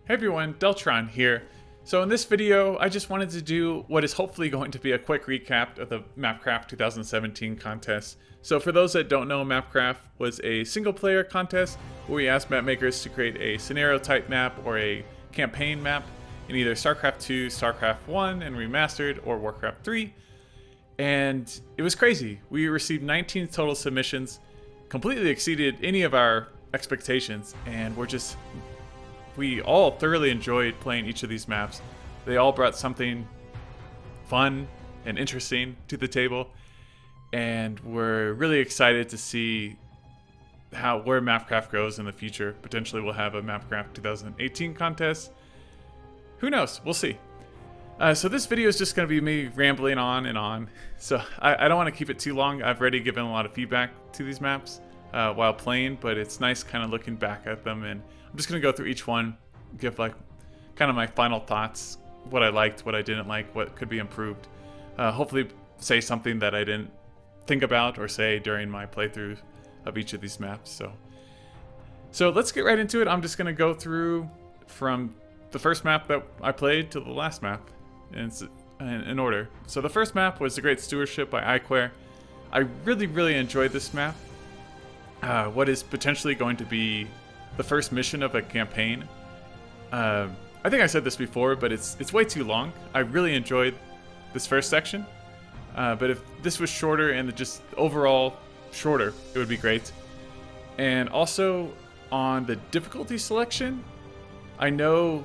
Hey everyone, Deltron here. So in this video, I just wanted to do what is hopefully going to be a quick recap of the MapCraft 2017 contest. So for those that don't know, MapCraft was a single player contest where we asked map makers to create a scenario type map or a campaign map in either Starcraft 2, Starcraft 1 and remastered, or Warcraft 3. And it was crazy. We received 19 total submissions, completely exceeded any of our expectations, and we all thoroughly enjoyed playing each of these maps. They all brought something fun and interesting to the table, and we're really excited to see where MapCraft goes in the future. Potentially we'll have a MapCraft 2018 contest. Who knows? We'll see. So this video is just going to be me rambling on and on. So I don't want to keep it too long. I've already given a lot of feedback to these maps while playing, but it's nice kind of looking back at them, and I'm just going to go through each one, give like kind of my final thoughts, what I liked, what I didn't like, what could be improved. Hopefully say something that I didn't think about or say during my playthrough of each of these maps. So let's get right into it. I'm just going to go through from the first map that I played to the last map in order. So the first map was The Great Stewardship by iQuare. I really enjoyed this map. What is potentially going to be the first mission of a campaign. I think I said this before, but it's way too long. I really enjoyed this first section, but if this was shorter and just overall shorter, it would be great. And also on the difficulty selection, I know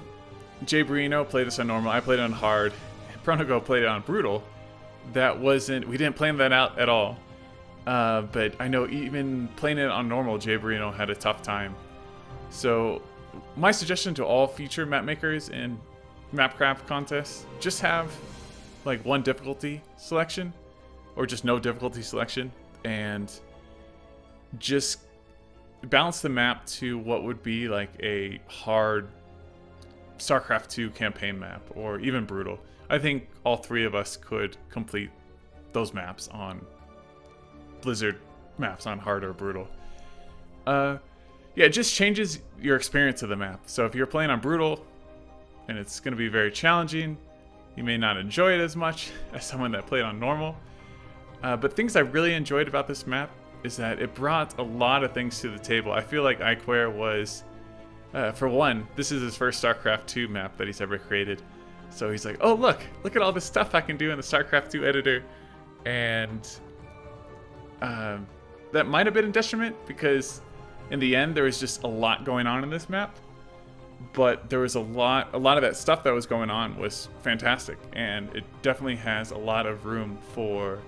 Jayborino played this on normal, I played it on hard, Pronogo played it on brutal. We didn't plan that out at all. But I know even playing it on normal, Jayborino had a tough time. So my suggestion to all future map makers in MapCraft contests, just have like one difficulty selection or just no difficulty selection, and just balance the map to what would be like a hard Starcraft 2 campaign map or even brutal. I think all three of us could complete those maps on Blizzard maps on hard or brutal. Yeah, it just changes your experience of the map. So if you're playing on brutal and it's going to be very challenging, you may not enjoy it as much as someone that played on normal. But things I really enjoyed about this map is that it brought a lot of things to the table. I feel like iQuare was, for one, this is his first StarCraft 2 map that he's ever created. So he's like, oh look at all this stuff I can do in the StarCraft 2 editor. And that might have been a detriment, because in the end there was just a lot going on in this map, but there was a lot of that stuff that was going on was fantastic, and it definitely has a lot of room for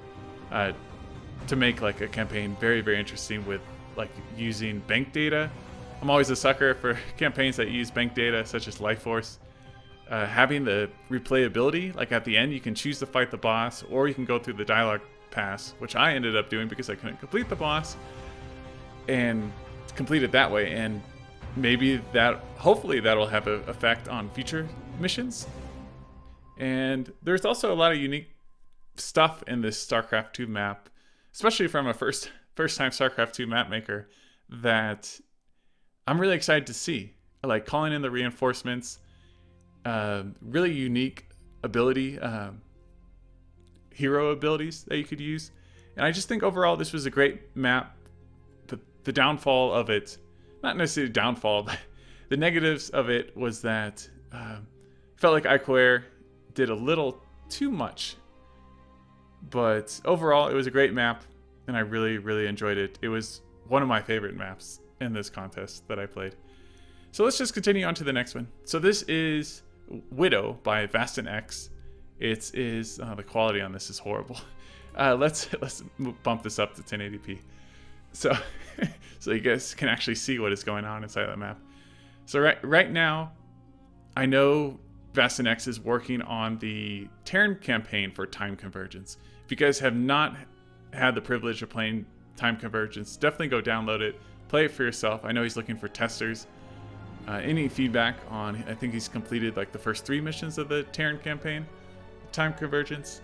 to make like a campaign very interesting with like using bank data. I'm always a sucker for campaigns that use bank data, such as Life Force. Having the replayability, like at the end you can choose to fight the boss, or you can go through the dialogue pass, which I ended up doing because I couldn't complete the boss, and complete it that way. And maybe hopefully that'll have an effect on future missions. And there's also a lot of unique stuff in this StarCraft 2 map, especially from a first time StarCraft 2 map maker, that I'm really excited to see. Like calling in the reinforcements, really unique ability, hero abilities that you could use. And I just think overall this was a great map. The downfall of it, not necessarily downfall, but the negatives of it was that felt like iQuare did a little too much. But overall it was a great map, and I really enjoyed it. It was one of my favorite maps in this contest that I played. So let's just continue on to the next one. So this is Widow by VastinX. The quality on this is horrible. Let's bump this up to 1080p. So you guys can actually see what is going on inside the map. So right now, I know VastinX is working on the Terran campaign for Time Convergence. If you guys have not had the privilege of playing Time Convergence, definitely go download it, play it for yourself. I know he's looking for testers. Any feedback on, I think he's completed like the first 3 missions of the Terran campaign, Time Convergence.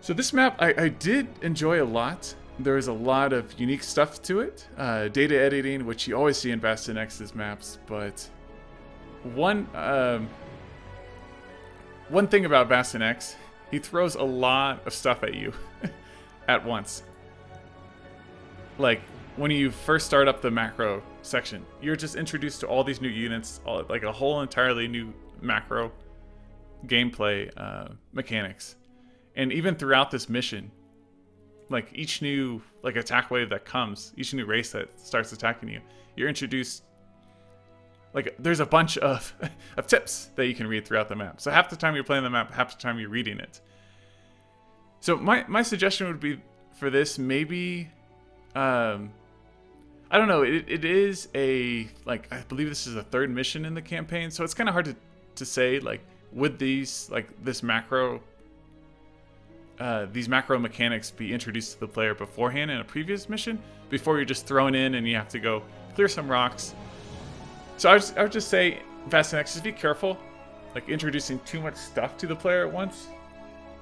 So this map I did enjoy a lot. There was a lot of unique stuff to it. Data editing, which you always see in VastinX's maps, but one thing about Bastion X, he throws a lot of stuff at you at once. Like, when you first start up the macro section, you're just introduced to all these new units, like a whole entirely new macro gameplay mechanics. And even throughout this mission, like each new attack wave that comes, each new race that starts attacking you, you're introduced, like, there's a bunch of tips that you can read throughout the map. So half the time you're playing the map, half the time you're reading it. So my suggestion would be for this, maybe, I don't know, it is a, like, I believe this is the third mission in the campaign, so it's kind of hard to say, like, would these, like, these macro mechanics be introduced to the player beforehand in a previous mission, before you're just thrown in and you have to go clear some rocks. So I would just say, Bastion X, just be careful, like, introducing too much stuff to the player at once.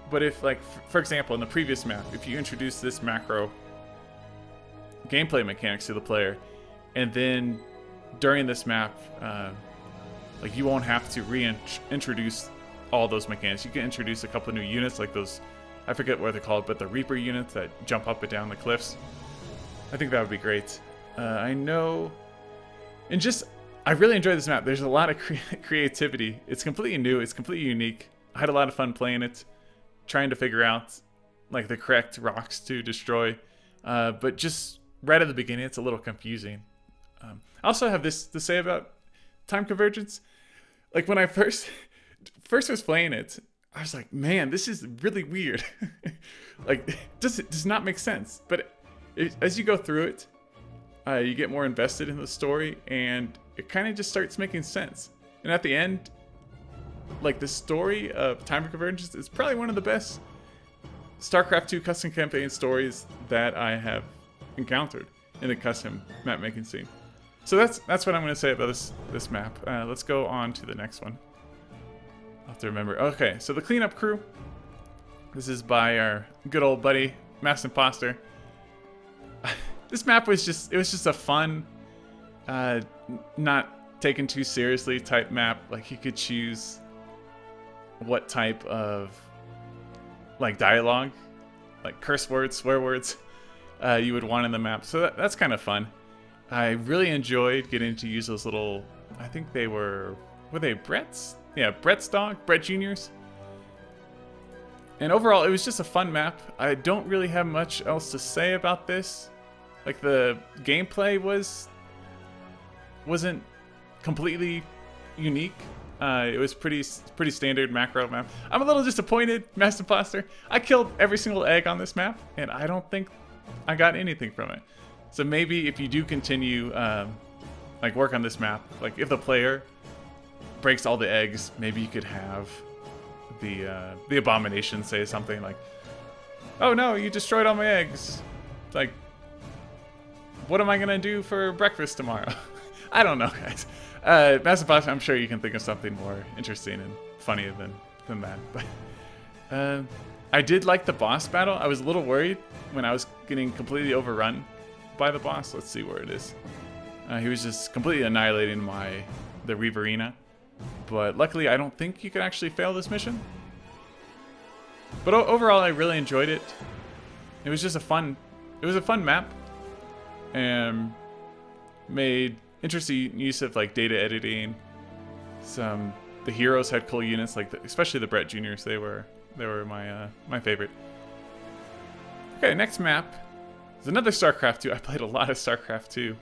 But if, like, for example, in the previous map, if you introduce this macro gameplay mechanics to the player, and then during this map, like, you won't have to reintroduce all those mechanics. You can introduce a couple of new units, like those, I forget what they're called, but the Reaper units that jump up and down the cliffs. I think that would be great. I know, and just, I really enjoy this map. There's a lot of creativity. It's completely new. It's completely unique. I had a lot of fun playing it, trying to figure out, like, the correct rocks to destroy. But just right at the beginning, it's a little confusing. I also have this to say about time convergence. Like, when I first was playing it, I was like, man, this is really weird. Like, it does not make sense. But as you go through it, you get more invested in the story, and it kind of just starts making sense. And at the end, like, the story of time convergence is probably one of the best Starcraft 2 custom campaign stories that I have encountered in the custom map making scene. So that's what I'm going to say about this map. Let's go on to the next one. I'll have to remember. Okay, so the cleanup crew. This is by our good old buddy Mass Imposter. This map was just a fun, not taken too seriously type map. Like, you could choose what type of, like, dialogue, like curse words, swear words, you would want in the map. So that's kind of fun. I really enjoyed getting to use those little, I think they were they Brett's? Yeah, Brett's dog, Brett Jr.'s. And overall, it was just a fun map. I don't really have much else to say about this. Like, the gameplay wasn't completely unique. It was pretty standard macro map. I'm a little disappointed, Master Imposter. I killed every single egg on this map, and I don't think I got anything from it. So maybe if you do continue, like, work on this map, like, if the player breaks all the eggs, maybe you could have the abomination say something like, "Oh no, you destroyed all my eggs. Like, what am I gonna do for breakfast tomorrow?" I don't know, guys. Master Imposter, I'm sure you can think of something more interesting and funny than that. But I did like the boss battle. I was a little worried when I was getting completely overrun by the boss. Let's see where it is. He was just completely annihilating the Reaverina. But luckily, I don't think you could actually fail this mission. But overall, I really enjoyed it. It was just a fun map, and made interesting use of, like, data editing. The heroes had cool units, like especially the Brett Juniors. They were my favorite. Okay, next map is another StarCraft 2. I played a lot of StarCraft 2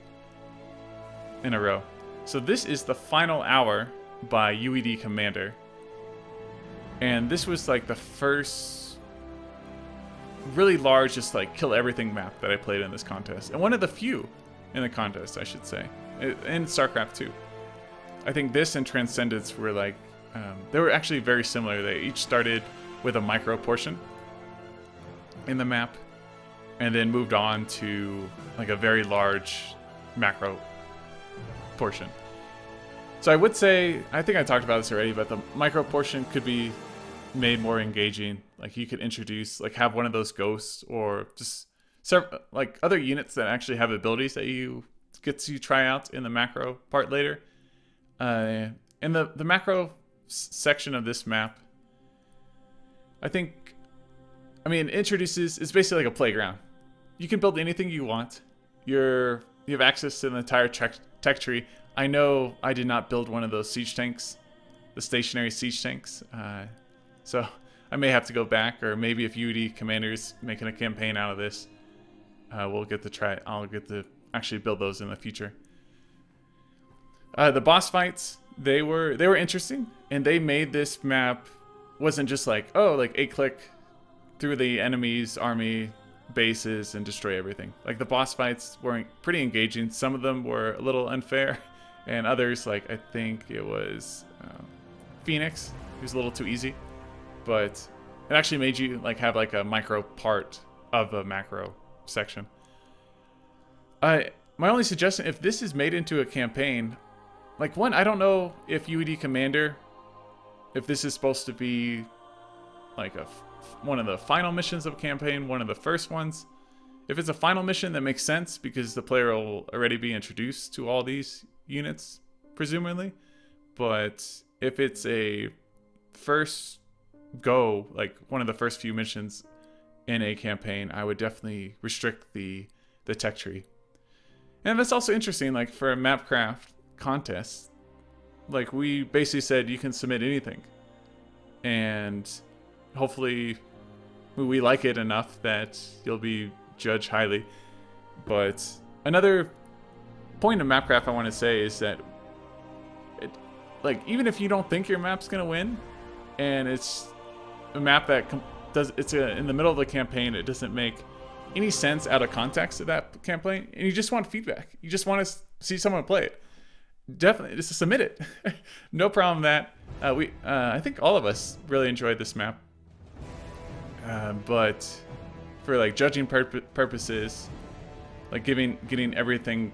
in a row. So this is the Final Hour by UED Commander. And this was, like, the first really large, just, like, kill everything map that I played in this contest. And one of the few in the contest, I should say, in StarCraft 2. I think this and Transcendence were, like, they were actually very similar. They each started with a micro portion in the map, and then moved on to, like, a very large macro portion. So I would say, I think I talked about this already, but the micro portion could be made more engaging. Like, you could introduce, like, have one of those ghosts, or just like other units that actually have abilities that you get to try out in the macro part later. And the macro section of this map, I mean, introduces, it's basically like a playground. You can build anything you want. You have access to the entire tech tree. I know I did not build one of those siege tanks, the stationary siege tanks. So I may have to go back, or maybe if UD Commander's making a campaign out of this, we'll get to try. I'll get to actually build those in the future. The boss fights, they were interesting, and they made this map wasn't just like, oh, like 8-click through the enemy's army bases and destroy everything. Like the boss fights were pretty engaging. Some of them were a little unfair, and others, like I think it was Phoenix, he was a little too easy, but it actually made you like have like a micro part of a macro section. My only suggestion, if this is made into a campaign, like one, I don't know if UED Commander, if this is supposed to be like one of the final missions of a campaign, one of the first ones. If it's a final mission, that makes sense because the player will already be introduced to all these units, presumably. But if it's a first go, like one of the first few missions in a campaign, I would definitely restrict the tech tree. And that's also interesting, like for a MapCraft contest, like we basically said you can submit anything, and hopefully we like it enough that you'll be judged highly. But another point of MapCraft I want to say is that like even if you don't think your map's gonna win, and it's a map that in the middle of the campaign, it doesn't make any sense out of context of that campaign, and you just want feedback, you just want to see someone play it, definitely just submit it. No problem with that. I think all of us really enjoyed this map, but for like judging purposes, like getting everything,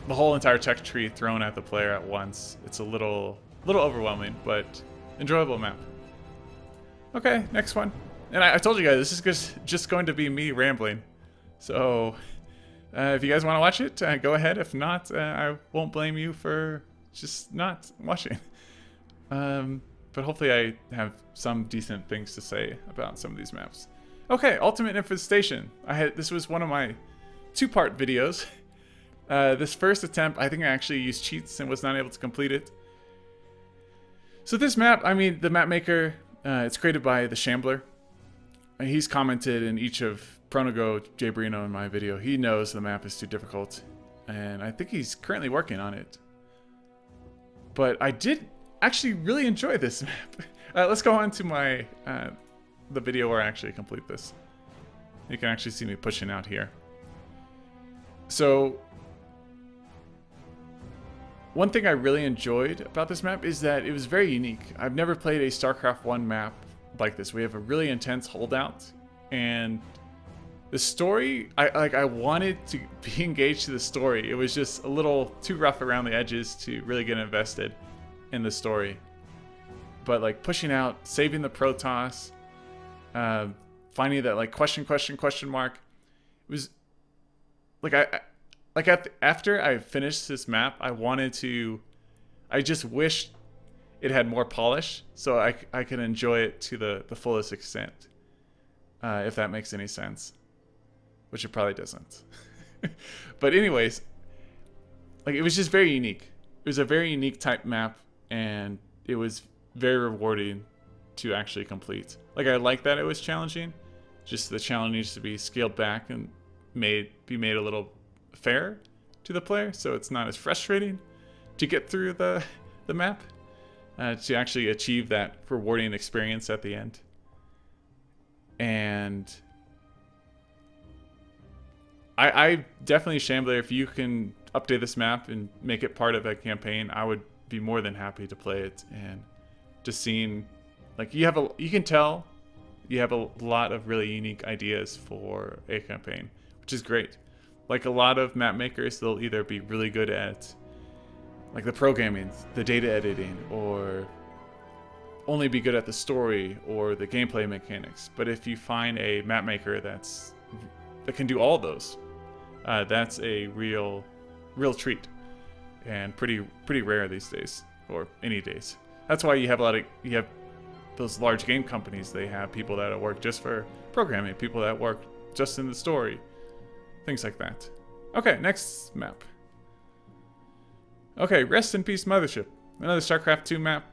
the whole entire tech tree thrown at the player at once, it's a little overwhelming, but enjoyable map. Okay, next one. And I told you guys, this is just going to be me rambling. So if you guys want to watch it, go ahead. If not, I won't blame you for just not watching. But hopefully I have some decent things to say about some of these maps. Okay, Ultimate Infestation. This was one of my two-part videos. This first attempt, I think I actually used cheats and was not able to complete it. So this map, I mean, the map maker, it's created by the Shambler. He's commented in each of Pronogo, Jayborino in my video. He knows the map is too difficult, and I think he's currently working on it. But I did actually really enjoy this map. Let's go on to my the video where I actually complete this. You can actually see me pushing out here. So one thing I really enjoyed about this map is that it was very unique. I've never played a StarCraft 1 map like this. We have a really intense holdout, and the story, I wanted to be engaged to the story. It was just a little too rough around the edges to really get invested in the story. But like pushing out, saving the Protoss, finding that like question mark, it was like after I finished this map, I just wished it had more polish so I could enjoy it to the fullest extent, if that makes any sense, which it probably doesn't. But anyways, like it was just very unique. It was a very unique type map, and it was very rewarding to actually complete. Like I like that it was challenging, just the challenge needs to be scaled back and be made a little fair to the player, so it's not as frustrating to get through the map, to actually achieve that rewarding experience at the end. And I definitely, Shambler, if you can update this map and make it part of a campaign, I would be more than happy to play it. And just seeing, like, you can tell you have a lot of really unique ideas for a campaign, which is great. Like a lot of map makers, they'll either be really good at like the programming, the data editing, or only be good at the story or the gameplay mechanics. But if you find a map maker that can do all those, that's a real treat, and pretty rare these days. or any days. That's why you have you have those large game companies. They have people that work just for programming, people that work just in the story, things like that. Okay, next map. Okay, rest in peace, Mothership. Another Starcraft 2 map.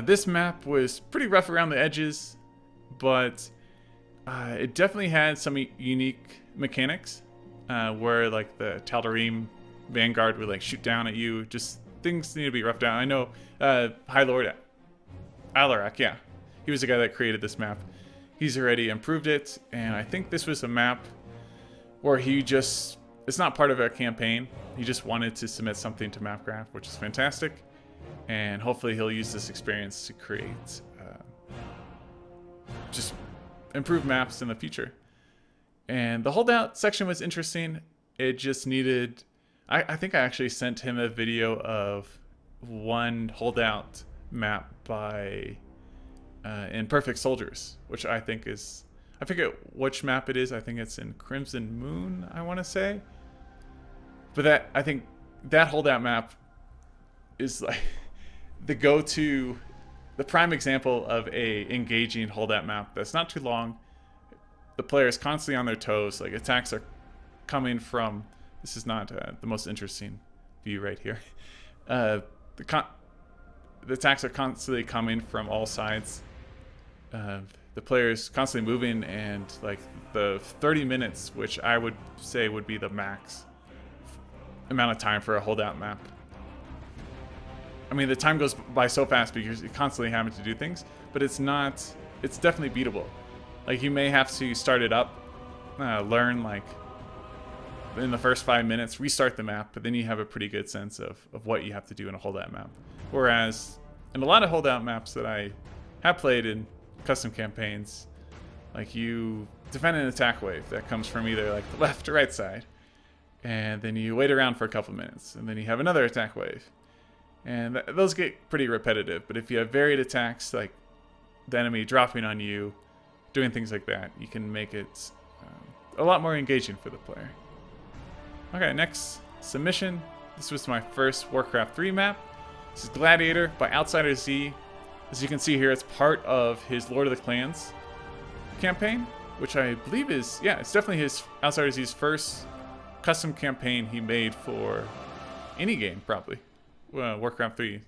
This map was pretty rough around the edges, but it definitely had some unique mechanics, where like the Tal'Darim Vanguard would like shoot down at you. Just things need to be roughed out. I know High Lord Alarak, yeah, he was the guy that created this map. He's already improved it, and I think this was a map where he just, it's not part of a campaign. He just wanted to submit something to MapCraft, which is fantastic. And hopefully he'll use this experience to create just improved maps in the future. And the holdout section was interesting. It just needed, I think I actually sent him a video of one holdout map by Imperfect Soldiers, which I think is, I forget which map it is. I think it's in Crimson Moon, I want to say. But that, I think that holdout map is like the go-to, the prime example of a engaging holdout map that's not too long. The player is constantly on their toes. Like attacks are coming from, this is not the most interesting view right here. The attacks are constantly coming from all sides. The player is constantly moving, and like the 30 minutes, which I would say would be the max amount of time for a holdout map. I mean, the time goes by so fast because you're constantly having to do things, but it's not, it's definitely beatable. Like you may have to start it up, learn like in the first 5 minutes, restart the map, but then you have a pretty good sense of what you have to do in a holdout map. Whereas in a lot of holdout maps that I have played in custom campaigns, like you defend an attack wave that comes from either like the left or right side, and then you wait around for a couple minutes, and then you have another attack wave. And those get pretty repetitive, but if you have varied attacks, like the enemy dropping on you, doing things like that, you can make it a lot more engaging for the player. Okay, next submission. This was my first Warcraft 3 map. This is Gladiator by Outsider Z. As you can see here, it's part of his Lord of the Clans campaign, which I believe is, yeah, it's definitely his Outsider Z's first custom campaign he made for any game, probably. Warcraft 3.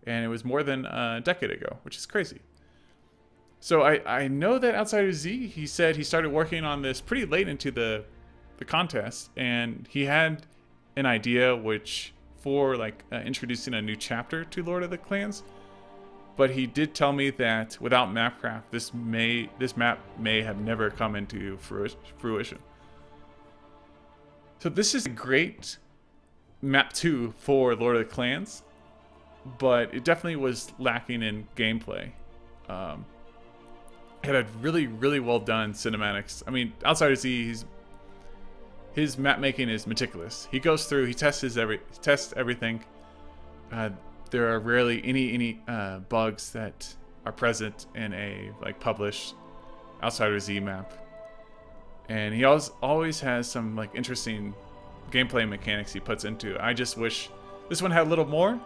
And it was more than a decade ago, which is crazy. So I know that Outsider Z, he said he started working on this pretty late into the contest, and he had an idea which for like introducing a new chapter to Lord of the Clans. But he did tell me that without MapCraft, this map may have never come into fruition. So this is a great map 2 for Lord of the Clans, but it definitely was lacking in gameplay. It had really, really well done cinematics. I mean, Outsider Z, his map making is meticulous. He goes through, he tests everything. There are rarely any bugs that are present in a like published Outsider Z map, and he always has some like interesting gameplay mechanics he puts into it. I just wish this one had a little more,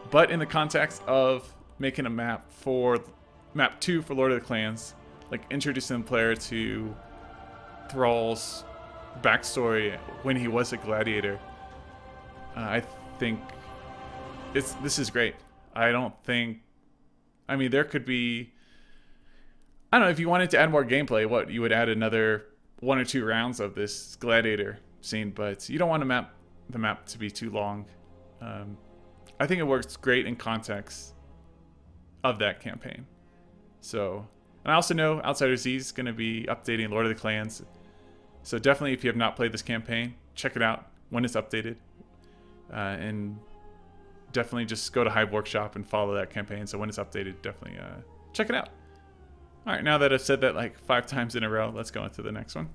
but in the context of making a map 2 for Lord of the Clans, like introducing the player to Thrall's backstory when he was a gladiator, I think this is great. I mean, there could be, I don't know, if you wanted to add more gameplay, you would add another 1 or 2 rounds of this gladiator scene, but you don't want the map to be too long. I think it works great in context of that campaign. So, and I also know Outsider Z is going to be updating Lord of the Clans. So definitely, if you have not played this campaign, check it out when it's updated. And definitely just go to Hive Workshop and follow that campaign. So when it's updated, definitely check it out. All right, now that I've said that like 5 times in a row, let's go into the next one.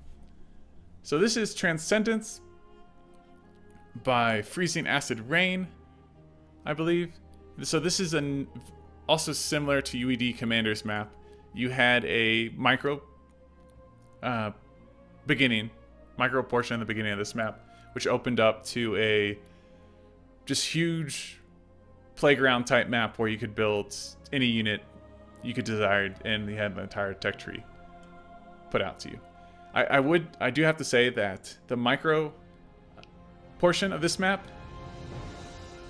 So this is Transcendence by Freezing Acid Rain, I believe. So this is also similar to UED Commander's map. You had a micro portion in the beginning of this map, which opened up to a just huge playground type map where you could build any unit you could desire, and you had the entire tech tree put out to you. I do have to say that the micro portion of this map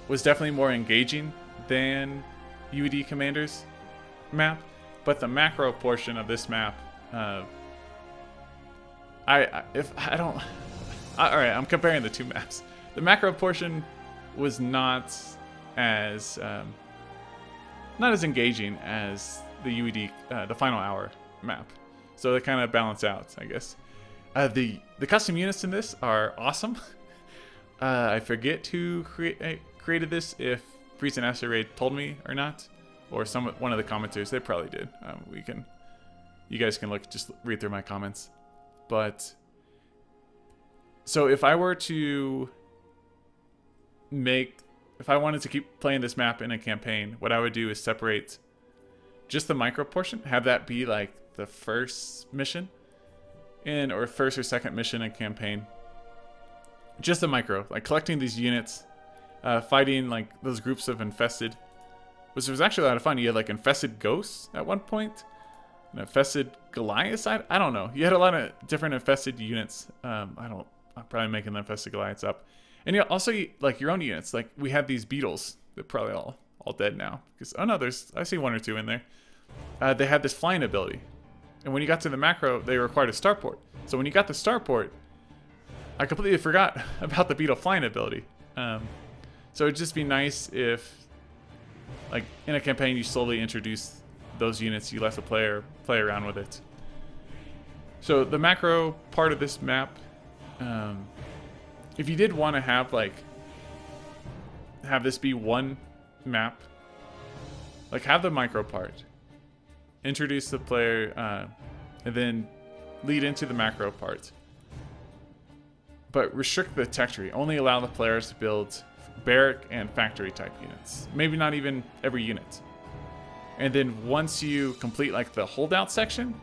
was definitely more engaging than UED Commander's map, but the macro portion of this map, all right, I'm comparing the two maps. The macro portion was not as engaging as the UED, the final hour map. So they kind of balance out, I guess. The custom units in this are awesome. I forget who created this, if Priest and Asteroid told me or not, or one of the commenters. They probably did. You guys can just read through my comments. But so if I were to if I wanted to keep playing this map in a campaign, what I would do is separate just the micro portion, have that be like the first mission or first or second mission in campaign. Just the micro, like collecting these units, fighting like those groups of infested, which was actually a lot of fun. You had like infested ghosts at one point, an infested Goliaths. I don't know. You had a lot of different infested units. I'm probably making the infested Goliaths up. And you also like your own units. Like we had these beetles. They're probably all dead now. Because oh no, I see one or two in there. They had this flying ability, and when you got to the macro, they required a starport. So when you got the starport, I completely forgot about the beetle flying ability. So it'd just be nice if, like in a campaign, you slowly introduce those units. You let the player play around with it. So the macro part of this map, if you did want to have this be one map, like have the micro part, introduce the player, and then lead into the macro part. But restrict the tech tree. Only allow the players to build barrack and factory type units. Maybe not even every unit. And then once you complete like the holdout section,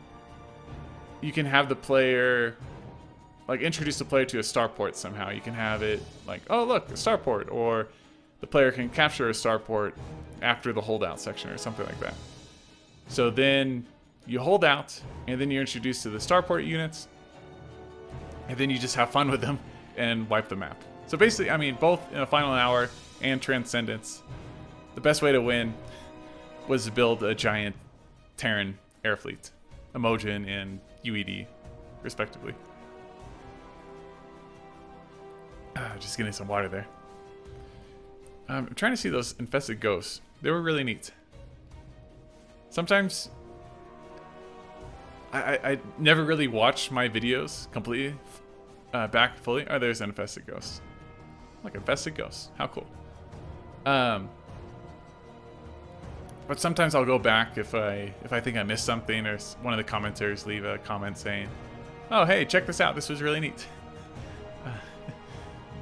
you can have the player, like introduce the player to a starport somehow. You can have it like, oh look, a starport, or the player can capture a starport after the holdout section or something like that. So then you hold out, and then you're introduced to the starport units, and then you just have fun with them and wipe the map. So basically, I mean, both in a final hour and Transcendence, the best way to win was to build a giant Terran air fleet, Emojin and UED, respectively. Just getting some water there. I'm trying to see those infested ghosts. They were really neat. Sometimes I never really watched my videos completely back fully. Oh, there's an infested ghost. Like infested ghosts. How cool. But sometimes I'll go back if I think I missed something, or one of the commenters leave a comment saying, "Oh, hey, check this out. This was really neat."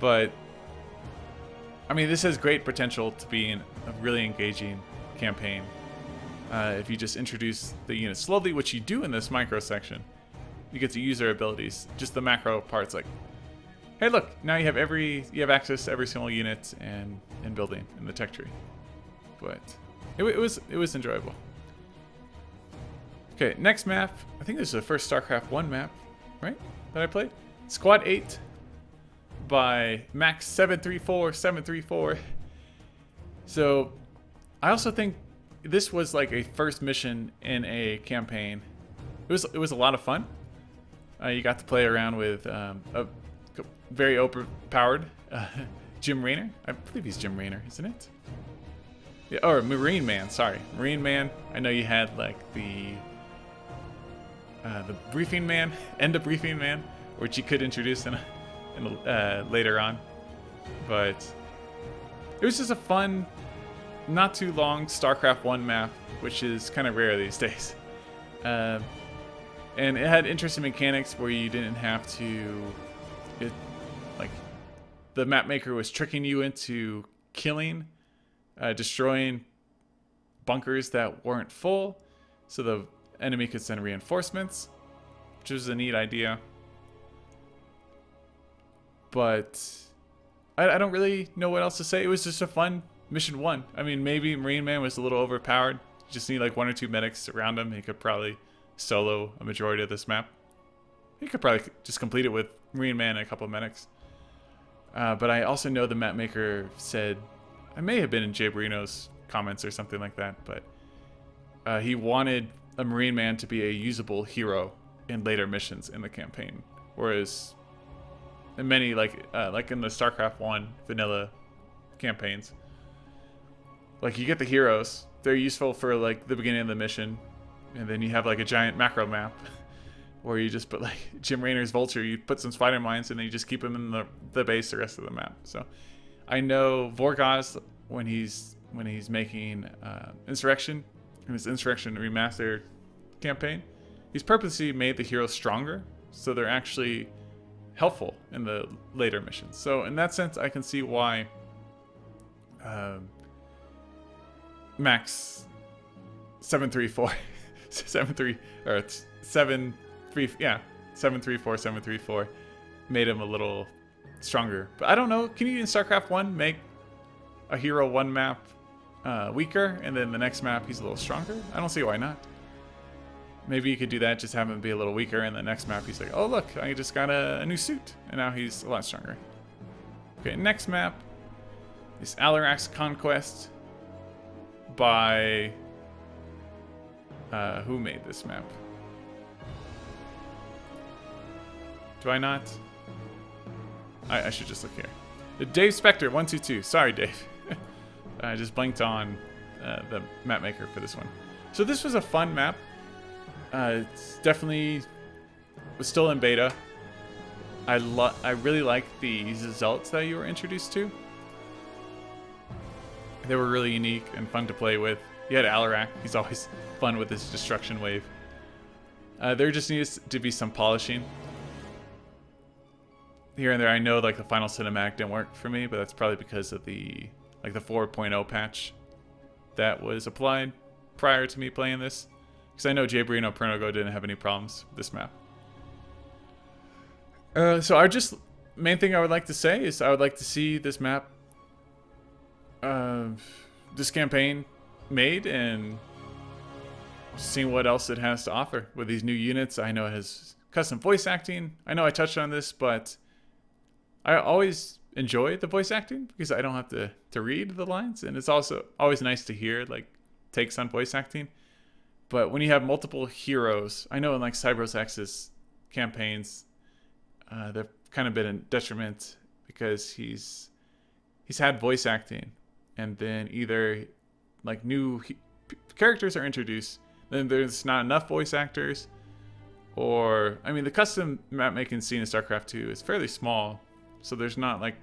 But I mean, this has great potential to be a really engaging campaign. If you just introduce the units slowly, which you do in this micro section, you get to use their abilities. Just the macro parts, like, hey, look, now you have access to every single unit and building in the tech tree. But it was enjoyable. Okay, next map. I think this is the first StarCraft 1 map, right? That I played. Squad 8 by Max 734. So I also think this was like a first mission in a campaign. It was a lot of fun. You got to play around with a very overpowered Jim Raynor. I believe he's Jim Raynor, isn't it? Yeah, or Marine Man. Sorry, Marine Man. I know you had like the Briefing Man, End of Briefing Man, which you could introduce later on. But it was just a fun, not too long StarCraft 1 map, which is kind of rare these days. And it had interesting mechanics where you didn't have to, like, the map maker was tricking you into killing, destroying bunkers that weren't full, so the enemy could send reinforcements, which was a neat idea. But I don't really know what else to say. It was just a fun mission 1. I mean, maybe Marine Man was a little overpowered. You just need like 1 or 2 medics around him. He could probably solo a majority of this map. He could probably just complete it with Marine Man and a couple of medics. But I also know the map maker said, I may have been in Jayborino's comments or something like that, but he wanted a Marine Man to be a usable hero in later missions in the campaign, whereas in many like in the Starcraft 1 vanilla campaigns, like you get the heroes, they're useful for like the beginning of the mission, and then you have like a giant macro map where you just put like Jim Raynor's Vulture, you put some spider mines, and then you just keep him in the base the rest of the map. So I know Vorgaz, when he's making Insurrection, in his Insurrection Remastered campaign, he's purposely made the heroes stronger, so they're actually helpful in the later missions. So in that sense, I can see why Max 734 734 made him a little stronger. But I don't know, can you in StarCraft 1 make a hero one map weaker, and then the next map he's a little stronger? I don't see why not. Maybe you could do that, just have him be a little weaker, and the next map he's like, oh look, I just got a new suit, and now he's a lot stronger. Okay, next map is Lurex Conquests by who made this map? Do I not? I should just look here. Dave Spector 122. Sorry, Dave. I just blanked on the map maker for this one. So this was a fun map. It's definitely was still in beta. I really like the Zelts that you were introduced to. They were really unique and fun to play with. You had Alarak. He's always fun with his destruction wave. There just needs to be some polishing here and there. I know like the final cinematic didn't work for me, but that's probably because of the 4.0 patch that was applied prior to me playing this. Because I know Jayborino Pernogo didn't have any problems with this map. So main thing I would like to say is I would like to see this map, this campaign made, and seeing what else it has to offer with these new units. I know it has custom voice acting. I know I touched on this, but I always enjoy the voice acting because I don't have to read the lines, and it's also always nice to hear like takes on voice acting. But when you have multiple heroes, I know in like Cybros X's campaigns, they've kind of been a detriment because he's had voice acting, and then either like new characters are introduced, then there's not enough voice actors, or I mean the custom map making scene in StarCraft 2 is fairly small, so there's not like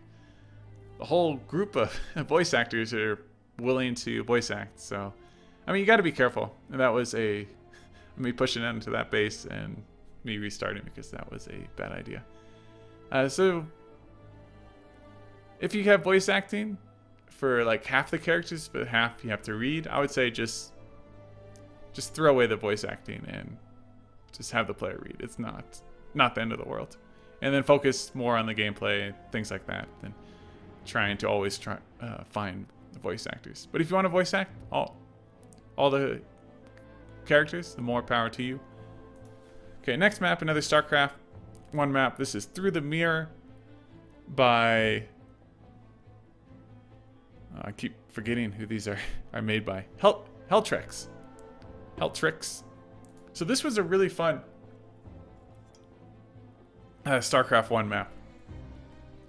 a whole group of voice actors that are willing to voice act. So I mean, you got to be careful. And that was me pushing into that base and me restarting because that was a bad idea. So if you have voice acting for like half the characters, but half you have to read, I would say just throw away the voice acting and just have the player read. It's not the end of the world. And then focus more on the gameplay, things like that, than trying to always find the voice actors. But if you want to voice act all the characters, the more power to you. Okay, next map, another StarCraft 1 map. This is Through the Mirror by... I keep forgetting who these are made by. Heltrix. So this was a really fun StarCraft 1 map.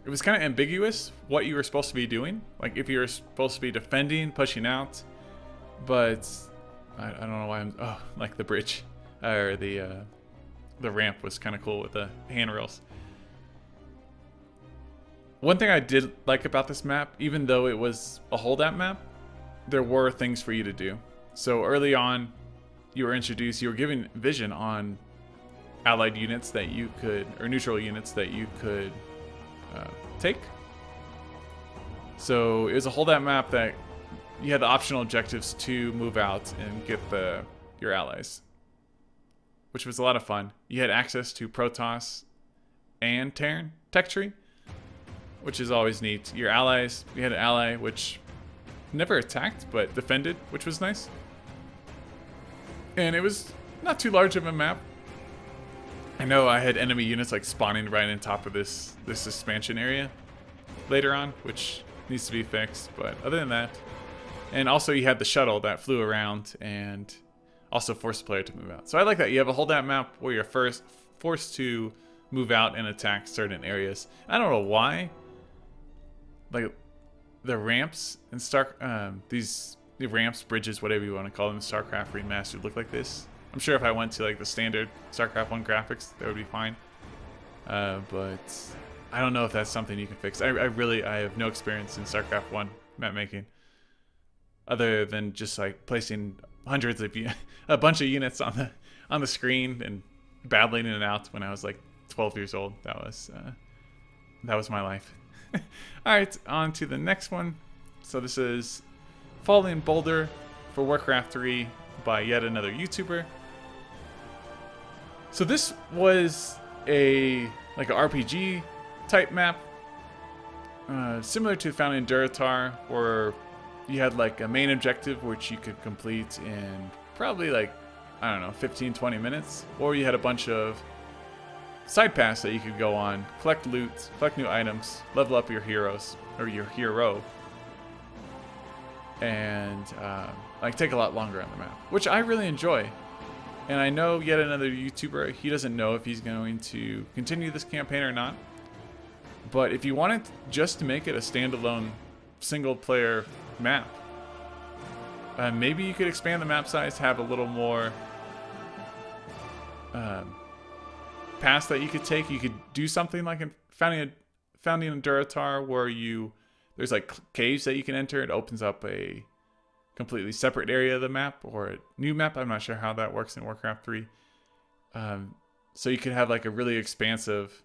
It was kind of ambiguous what you were supposed to be doing. Like if you were supposed to be defending, pushing out. But I don't know why I'm... Oh, like the bridge. Or the ramp was kind of cool with the handrails. One thing I did like about this map, even though it was a holdout map, there were things for you to do. So early on, you were introduced, you were given vision on allied units that you could, or neutral units that you could take. So it was a holdout map that you had the optional objectives to move out and get your allies, which was a lot of fun. You had access to Protoss and Terran tech tree, which is always neat. Your allies, you had an ally which never attacked, but defended, which was nice. And it was not too large of a map. I know I had enemy units like spawning right on top of this expansion area later on, which needs to be fixed, but other than that. And also you had the shuttle that flew around and also forced the player to move out. So I like that. You have a holdout map where you're forced to move out and attack certain areas. I don't know why. Like the ramps and the ramps, bridges, whatever you want to call them, Starcraft Remastered look like this. I'm sure if I went to like the standard Starcraft 1 graphics, that would be fine. But I don't know if that's something you can fix. I have no experience in Starcraft 1 map making, other than just like placing hundreds of a bunch of units on the screen and battling in and out when I was like 12 years old. That was my life. All right, on to the next one. So this is Falling Boulder for Warcraft 3 by yet another YouTuber. So this was like an RPG type map, similar to Found in Durotar, where you had like a main objective which you could complete in probably like, I don't know, 15-20 minutes, or you had a bunch of side paths that you could go on, collect loot, collect new items, level up your heroes or your hero, and like take a lot longer on the map, which I really enjoy. And I know yet another YouTuber, he doesn't know if he's going to continue this campaign or not. But if you wanted just to make it a standalone single player map, maybe you could expand the map size, have a little more paths that you could take. You could do something like in Founding in Durotar, where there's like caves that you can enter. It opens up a completely separate area of the map, or a new map. I'm not sure how that works in Warcraft 3. So you could have like a really expansive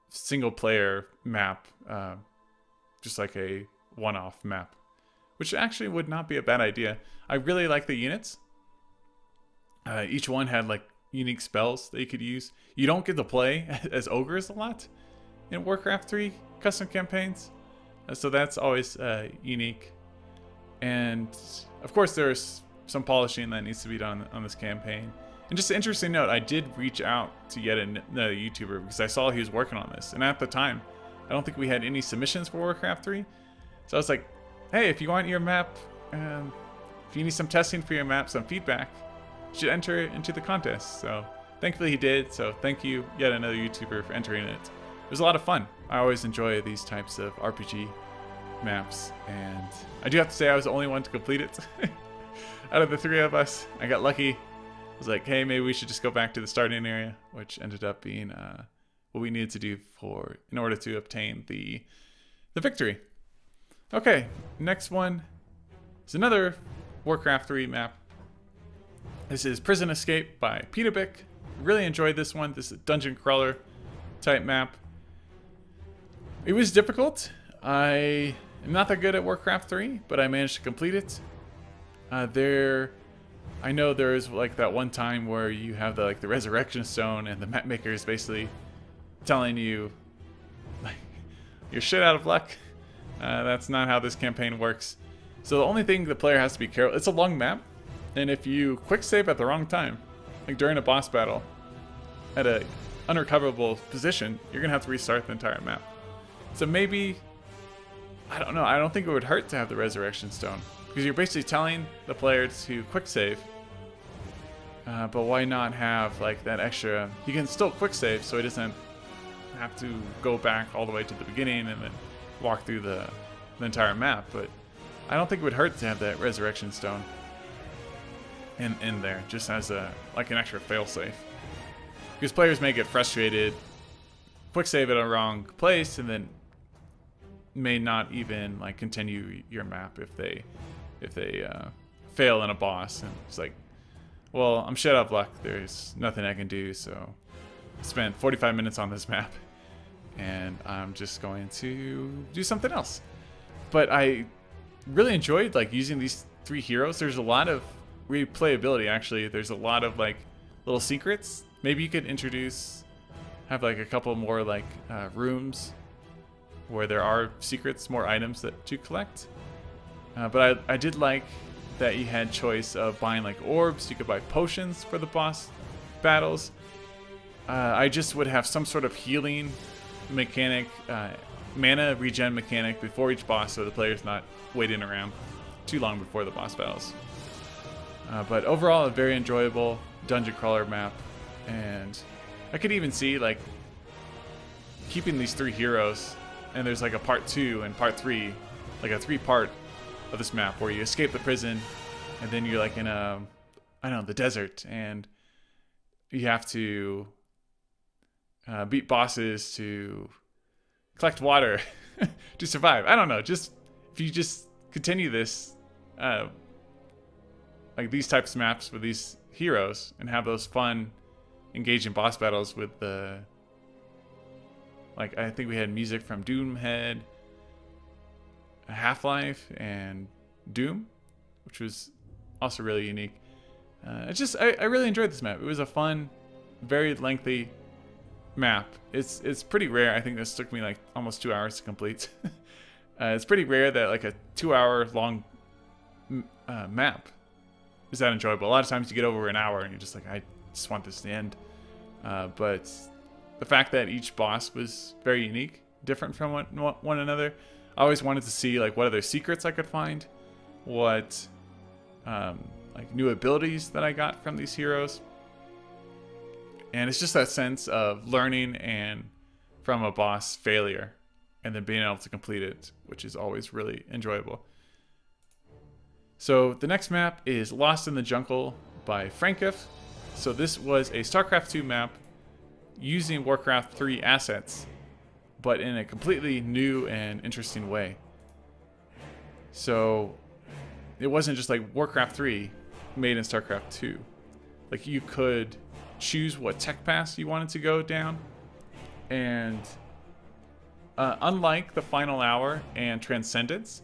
single player map, just like a one-off map, which actually would not be a bad idea. I really like the units. Each one had like unique spells that you could use. You don't get to play as ogres a lot in Warcraft 3 custom campaigns, so that's always unique. And of course there's some polishing that needs to be done on this campaign. And just an interesting note, I did reach out to yet another YouTuber because I saw he was working on this, and at the time I don't think we had any submissions for Warcraft 3. So I was like, hey, if you want your map, if you need some testing for your map, some feedback, you should enter it into the contest. So thankfully he did, so thank you yet another YouTuber for entering it. It was a lot of fun. I always enjoy these types of RPG maps, and I do have to say I was the only one to complete it. Out of the three of us, I got lucky. I was like, hey, maybe we should just go back to the starting area, which ended up being what we needed to do in order to obtain the victory. Okay, next one is another Warcraft 3 map. This is Prison Escape by Peterbic. Really enjoyed this one. This is a dungeon crawler type map. It was difficult. I am not that good at Warcraft 3, but I managed to complete it. I know there is like that one time where you have the Resurrection Stone, and the map maker is basically telling you like, you're shit out of luck. That's not how this campaign works. So the only thing the player has to be careful. It's a long map, and if you quick save at the wrong time, like during a boss battle, at a unrecoverable position, you're gonna have to restart the entire map. So maybe, I don't know, I don't think it would hurt to have the Resurrection Stone, because you're basically telling the player to quick save. But why not have like that extra? You can still quick save, so it doesn't have to go back all the way to the beginning and then walk through the entire map. But I don't think it would hurt to have that Resurrection Stone in there, just as like an extra failsafe. Because players may get frustrated, quick save at a wrong place, and then may not even like continue your map if they fail in a boss, and it's like, well, I'm shit out of luck. There's nothing I can do, so I spent 45 minutes on this map, and I'm just going to do something else. But I really enjoyed like using these three heroes. There's a lot of replayability, actually. There's a lot of like little secrets. Maybe you could have like a couple more like rooms where there are secrets, more items that to collect. But I did like that you had choice of buying like orbs. You could buy potions for the boss battles. I just would have some sort of healing mechanic, mana regen mechanic before each boss, so the player's not waiting around too long before the boss battles. But overall, a very enjoyable dungeon crawler map, and I could even see like keeping these 3 heroes, and there's like a part 2 and part 3, like a 3-part of this map where you escape the prison, and then you're like in a, I don't know, the desert, and you have to beat bosses to collect water to survive. I don't know, just if you just continue this like these types of maps with these heroes and have those fun engaging boss battles with the, like, I think we had music from Doomhead, Half-Life, and Doom, which was also really unique. I really enjoyed this map. It was a fun, very lengthy map. It's pretty rare. I think this took me like almost 2 hours to complete. It's pretty rare that like a 2-hour long map is that enjoyable. A lot of times you get over an hour and you're just like, I just want this to end. But the fact that each boss was very unique, different from one another. I always wanted to see like what other secrets I could find, what like new abilities that I got from these heroes. And it's just that sense of learning and from a boss failure and then being able to complete it, which is always really enjoyable. So the next map is Lost in the Jungle by Frankiff. So this was a Starcraft 2 map using Warcraft 3 assets, but in a completely new and interesting way. So it wasn't just like Warcraft 3 made in Starcraft 2. Like you could choose what tech pass you wanted to go down, and unlike the Final Hour and Transcendence,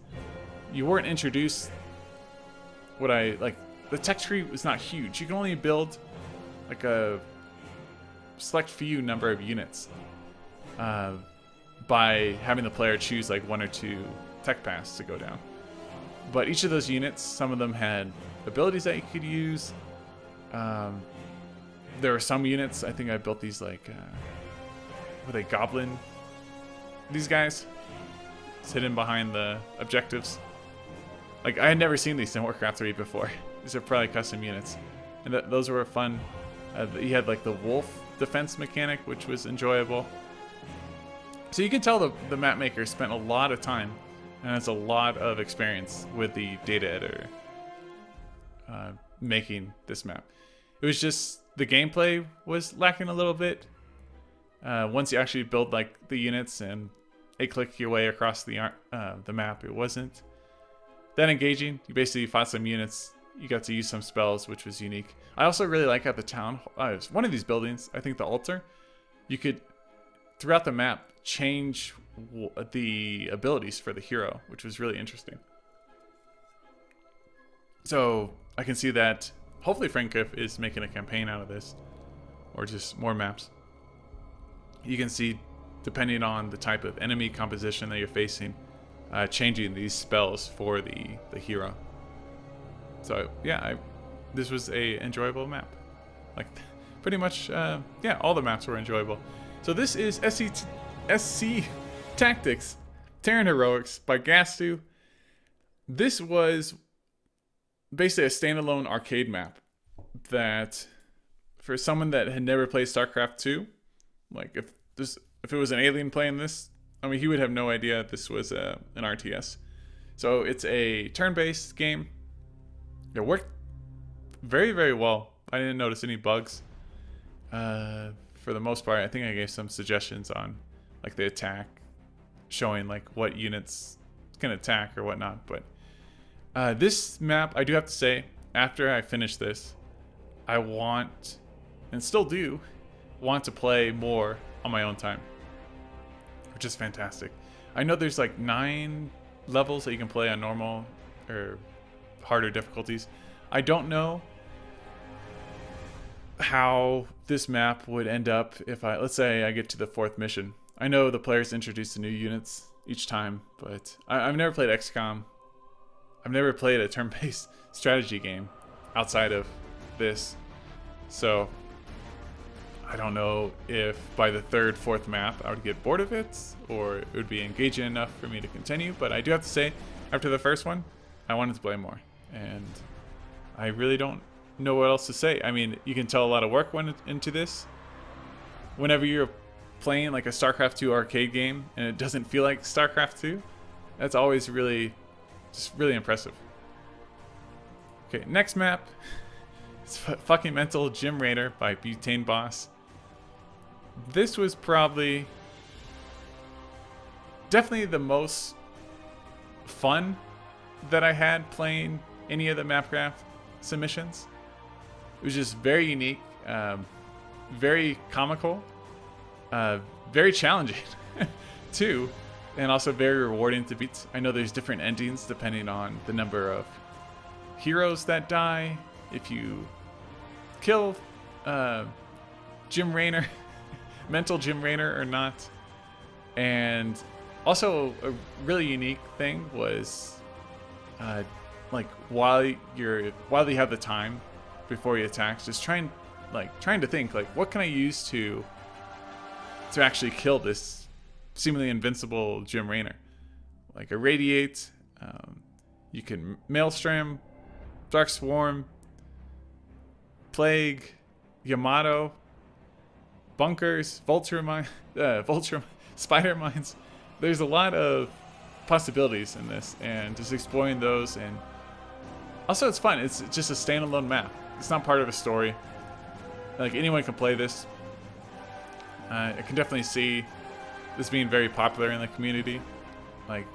you weren't introduced the tech tree was not huge. You can only build like a select few number of units by having the player choose like 1 or 2 tech paths to go down. But each of those units, some of them had abilities that you could use. There were some units, I think I built these like, were they goblin? These guys? It's hidden behind the objectives. Like, I had never seen these in Warcraft 3 before. These are probably custom units. And those were fun. You had like the wolf defense mechanic, which was enjoyable. So you can tell the map maker spent a lot of time and has a lot of experience with the data editor making this map. It was just the gameplay was lacking a little bit. Once you actually build like the units and click your way across the map, it wasn't that engaging. You basically fought some units. You got to use some spells, which was unique. I also really like at the town, one of these buildings, I think the altar, you could, throughout the map, change the abilities for the hero, which was really interesting. So I can see that hopefully Frankiff is making a campaign out of this, or just more maps. You can see, depending on the type of enemy composition that you're facing, changing these spells for the hero. So yeah, this was a enjoyable map. Like pretty much, yeah, all the maps were enjoyable. So this is SC Tactics Terran Heroics by Gastu. This was basically a standalone arcade map that, for someone that had never played StarCraft 2, like if it was an alien playing this, I mean, he would have no idea this was an RTS. So it's a turn-based game. It worked very, very well. I didn't notice any bugs. For the most part, I think I gave some suggestions on like the attack, showing like what units can attack or whatnot. But this map, I do have to say, after I finish this, I want, and still do, want to play more on my own time, which is fantastic. I know there's like 9 levels that you can play on normal or harder difficulties. I don't know how this map would end up if let's say I get to the 4th mission. I know the players introduced the new units each time. But I've never played XCOM. I've never played a turn-based strategy game outside of this. So I don't know if by the third, fourth map I would get bored of it, or it would be engaging enough for me to continue. But I do have to say, after the first one, I wanted to play more. And I really don't know what else to say. I mean, you can tell a lot of work went into this. Whenever you're playing like a Starcraft 2 arcade game and it doesn't feel like Starcraft 2, that's always really, just really impressive. Okay, next map. It's fucking mental Gym Raynor by Butane Boss. This was probably definitely the most fun that I had playing any of the MapCraft submissions. It was just very unique, very comical, very challenging too, and also very rewarding to beat. I know there's different endings depending on the number of heroes that die, if you kill Gym Raynor, mental Gym Raynor or not. And also a really unique thing was like while you have the time before he attacks, just trying to think like, what can I use to actually kill this seemingly invincible Gym Raynor? Like irradiate, you can maelstrom, dark swarm, plague, Yamato, bunkers, vulture spider mines. There's a lot of possibilities in this, and just exploring those. And also it's fun. It's just a standalone map. It's not part of a story. Like anyone can play this. I can definitely see this being very popular in the community. Like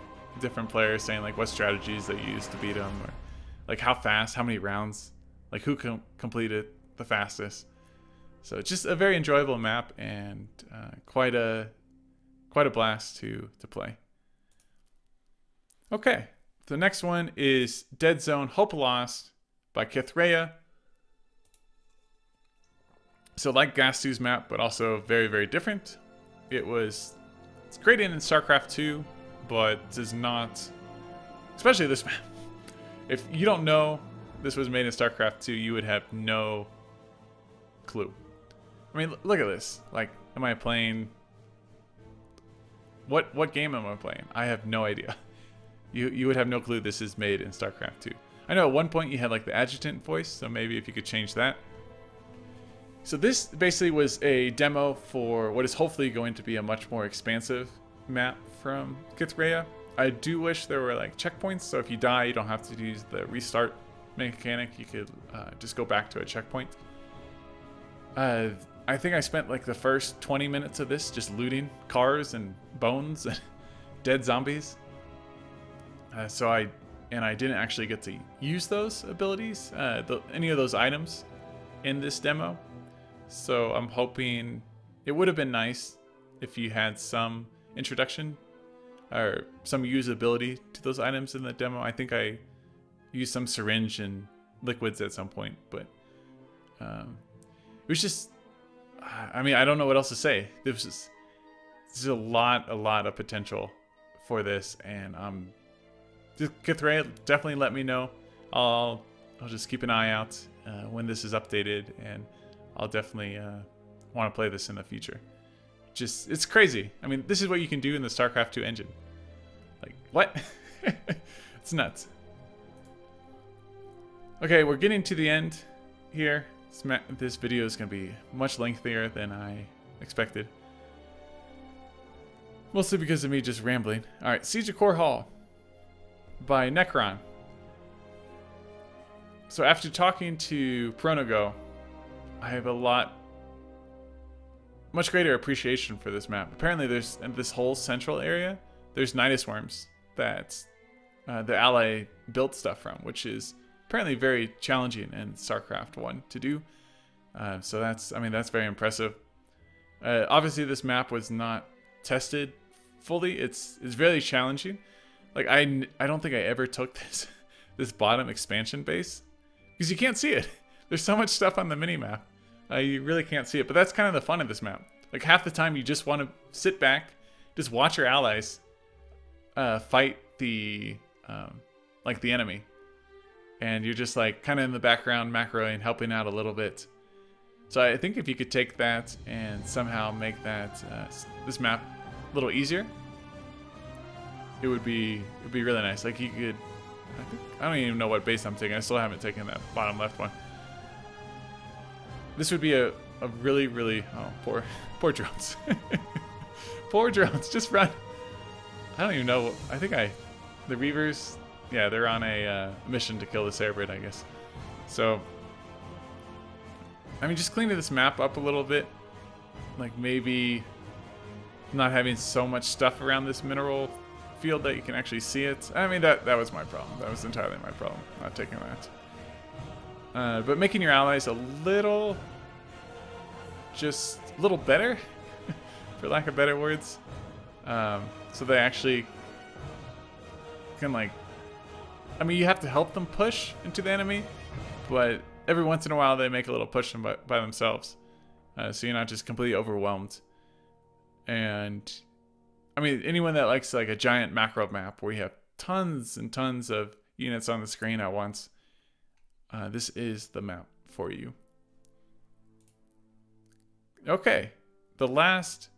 different players saying like what strategies they use to beat them, or like how fast, how many rounds, like who can complete it the fastest. So it's just a very enjoyable map, and quite a blast to play. Okay, the next one is Dead Zone Hope Lost by Kithreya. So like Gastu's map, but also very, very different. It's created in StarCraft 2, but does not, especially this map. If you don't know this was made in StarCraft 2, you would have no clue. I mean, look at this. Like, am I playing? What game am I playing? I have no idea. You would have no clue this is made in StarCraft 2. I know at one point you had like the adjutant voice, so maybe if you could change that. So this basically was a demo for what is hopefully going to be a much more expansive map from Kithreya. I do wish there were like checkpoints, so if you die, you don't have to use the restart mechanic. You could just go back to a checkpoint. I think I spent like the first 20 minutes of this just looting cars and bones and dead zombies. So I didn't actually get to use those abilities, any of those items in this demo. So I'm hoping it would have been nice if you had some introduction or some usability to those items in the demo. I think I used some syringe and liquids at some point, but it was just, I mean, I don't know what else to say. There's a lot of potential for this, and Kithreya, definitely let me know. I'll just keep an eye out when this is updated, and I'll definitely want to play this in the future. It's crazy. I mean, this is what you can do in the StarCraft 2 engine. Like, what? It's nuts. Okay, we're getting to the end here. This video is going to be much lengthier than I expected. Mostly because of me just rambling. Alright, Siege of Core Hall by Necron. So after talking to Pronogo, I have much greater appreciation for this map. Apparently there's, in this whole central area, there's Nidus worms that the ally built stuff from, which is apparently very challenging in StarCraft 1 to do. So that's very impressive. Obviously this map was not tested fully. It's really challenging. Like I don't think I ever took this bottom expansion base because you can't see it. There's so much stuff on the mini-map. You really can't see it, but that's kind of the fun of this map. Like half the time you just want to sit back, just watch your allies fight the like the enemy, and you're just like kind of in the background macroing, helping out a little bit. So I think if you could take that and somehow make that this map a little easier, it would be really nice. Like you could, I don't even know what base I'm taking. I still haven't taken that bottom left one. This would be a really poor drones. Poor drones, just run. I don't even know. I think the Reavers, yeah, they're on a mission to kill this airbird, I guess. So, I mean, just cleaning this map up a little bit. Like maybe not having so much stuff around this mineral field that you can actually see it. I mean, that was my problem. That was entirely my problem, not taking that. But making your allies just a little better, for lack of better words. So they actually can, like, I mean, you have to help them push into the enemy, but every once in a while they make a little push by themselves. So you're not just completely overwhelmed. And I mean, anyone that likes like a giant macro map where you have tons and tons of units on the screen at once, this is the map for you. Okay, the last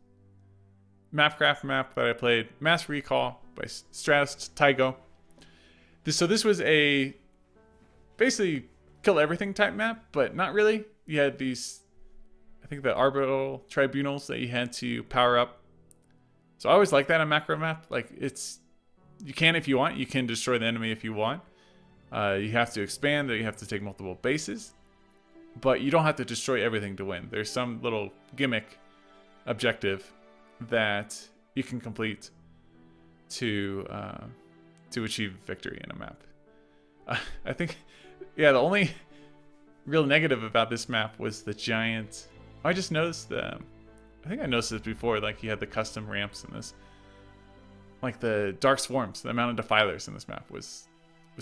MapCraft map that I played, Mass Recall by Stratus Tygo. So this was a basically kill everything type map, but not really. You had these, I think, the arbitral tribunals that you had to power up. So I always like that on macro map. Like, it's, you can if you want, you can destroy the enemy if you want. You have to expand, or you have to take multiple bases, but you don't have to destroy everything to win. There's some little gimmick objective that you can complete to achieve victory in a map. I think, yeah, the only real negative about this map was the giant. I just noticed I think I noticed this before. Like, you had the custom ramps in this. Like the dark swarms, the amount of defilers in this map was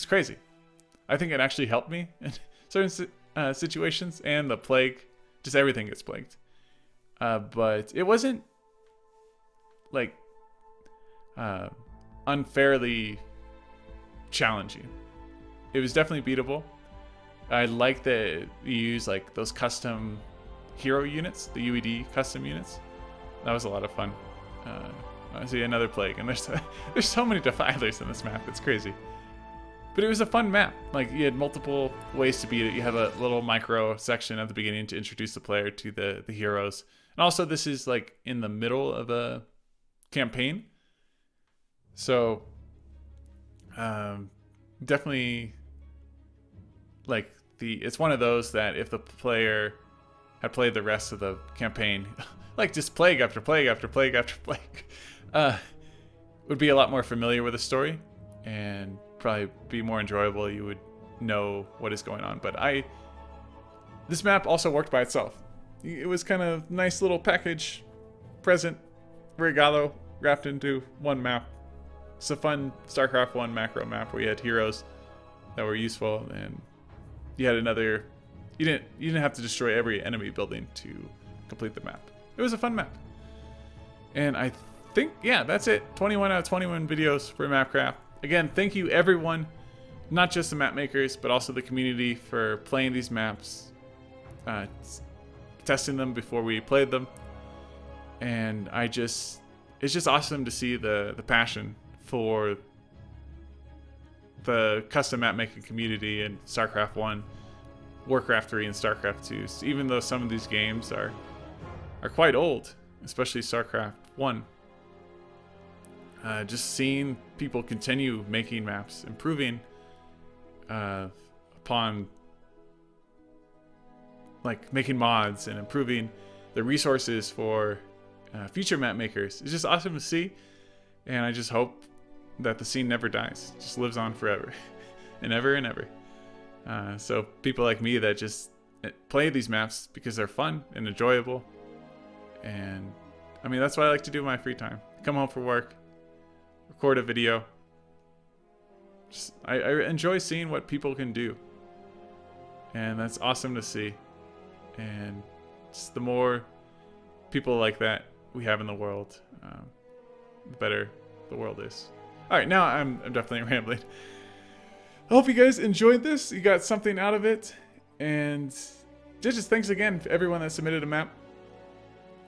crazy. I think it actually helped me in certain situations, and the plague, just everything gets plagued. But it wasn't like unfairly challenging. It was definitely beatable. I like that you use like those custom hero units, the UED custom units. That was a lot of fun. I see another plague, and there's so many defilers in this map. It's crazy. But it was a fun map. Like, you had multiple ways to beat it. You have a little micro section at the beginning to introduce the player to the heroes. And also, this is like in the middle of a campaign. So, definitely, like, it's one of those that if the player had played the rest of the campaign, like just plague after plague after plague after plague, would be a lot more familiar with the story and probably be more enjoyable. You would know what is going on. But this map also worked by itself. It was kind of nice little package present regalo wrapped into one map. It's a fun StarCraft 1 macro map where you had heroes that were useful, and you had another. You didn't have to destroy every enemy building to complete the map. It was a fun map. And I think, yeah, that's it. 21 out of 21 videos for MapCraft. Again, thank you everyone, not just the map makers, but also the community for playing these maps, testing them before we played them. And it's just awesome to see the passion for the custom map making community in StarCraft 1, Warcraft 3, and StarCraft 2. So even though some of these games are quite old, especially StarCraft 1, just seeing people continue making maps, improving upon like making mods and improving the resources for future map makers. It's just awesome to see, and I just hope that the scene never dies, just lives on forever and ever and ever. So people like me that just play these maps because they're fun and enjoyable, and I mean, that's what I like to do in my free time. Come home from work, record a video. I enjoy seeing what people can do, and that's awesome to see. And just the more people like that we have in the world, the better the world is. Alright, now I'm definitely rambling. I hope you guys enjoyed this. You got something out of it. And just thanks again to everyone that submitted a map.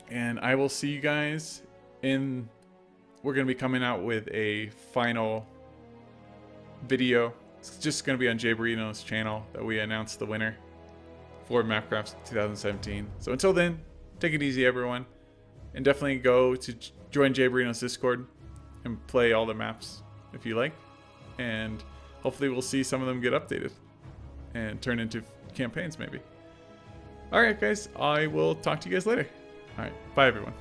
And I will see you guys in... We're going to be coming out with a final video. It's just going to be on Jayborino's channel that we announced the winner for MapCraft 2017. So until then, take it easy, everyone. And definitely go to join Jayborino's Discord and play all the maps if you like. And hopefully we'll see some of them get updated and turn into campaigns maybe. Alright guys, I will talk to you guys later. Alright, bye everyone.